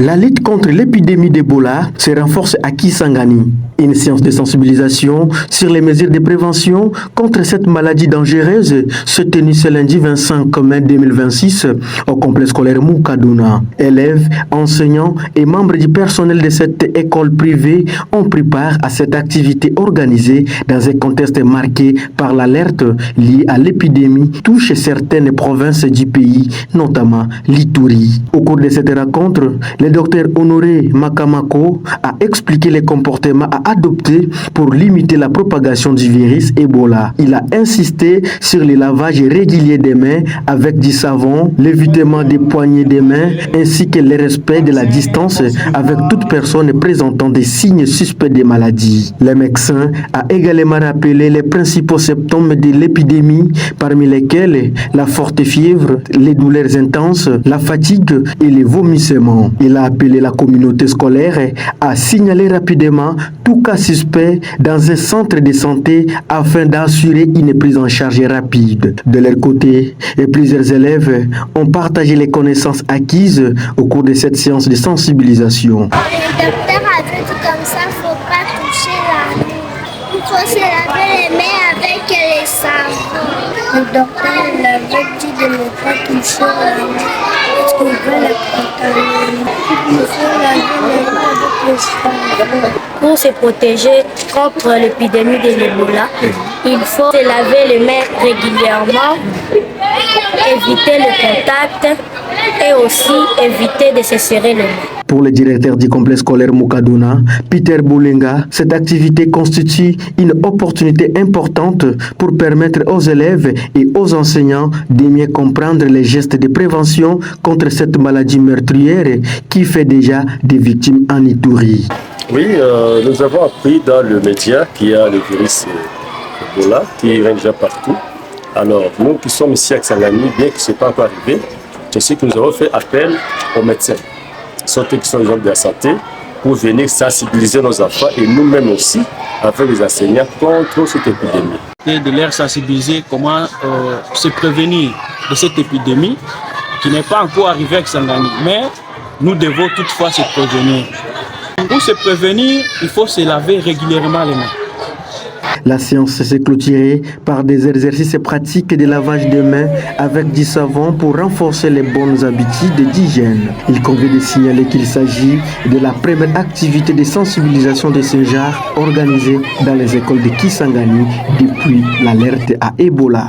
La lutte contre l'épidémie d'Ebola se renforce à Kisangani. Une séance de sensibilisation sur les mesures de prévention contre cette maladie dangereuse se tenue ce lundi 25 mai 2026 au complexe scolaire Mukaduna. Élèves, enseignants et membres du personnel de cette école privée ont pris part à cette activité organisée dans un contexte marqué par l'alerte liée à l'épidémie touche certaines provinces du pays, notamment l'Ituri. Au cours de cette rencontre, le docteur Honoré Makamako a expliqué les comportements à adopter pour limiter la propagation du virus Ebola. Il a insisté sur le lavage régulier des mains avec du savon, l'évitement des poignées des mains ainsi que le respect de la distance avec toute personne présentant des signes suspects de maladie. Le médecin a également rappelé les principaux symptômes de l'épidémie, parmi lesquels la forte fièvre, les douleurs intenses, la fatigue et les vomissements. Il a appelé la communauté scolaire à signaler rapidement tout cas suspect dans un centre de santé afin d'assurer une prise en charge rapide. De leur côté, plusieurs élèves ont partagé les connaissances acquises au cours de cette séance de sensibilisation. Le docteur avait dit comme ça, il ne faut pas toucher la main. Il faut se laver les mains avec les savons. Le docteur avait dit de ne pas toucher la main parce qu'on veut la contaminer. Il faut laver les mains avec les savons. Pour se protéger contre l'épidémie de l'Ebola, il faut se laver les mains régulièrement, éviter le contact et aussi éviter de se serrer les mains. Pour le directeur du complexe scolaire Mukaduna, Peter Boulenga, cette activité constitue une opportunité importante pour permettre aux élèves et aux enseignants de mieux comprendre les gestes de prévention contre cette maladie meurtrière qui fait déjà des victimes en Ituri. Oui, nous avons appris dans le média qu'il y a le virus Ebola qui règne déjà partout. Alors, nous qui sommes ici à Kisangani, bien que ce n'est pas encore arrivé, je sais que nous avons fait appel aux médecins, surtout qui sont les hommes de la santé, pour venir sensibiliser nos enfants et nous-mêmes aussi, avec les enseignants, contre cette épidémie. Et de leur sensibiliser comment se prévenir de cette épidémie qui n'est pas encore arrivée à Kisangani, mais nous devons toutefois se prévenir. Pour se prévenir, il faut se laver régulièrement les mains. La séance s'est clôturée par des exercices pratiques de lavage de mains avec du savon pour renforcer les bonnes habitudes d'hygiène. Il convient de signaler qu'il s'agit de la première activité de sensibilisation de ce genre organisée dans les écoles de Kisangani depuis l'alerte à Ebola.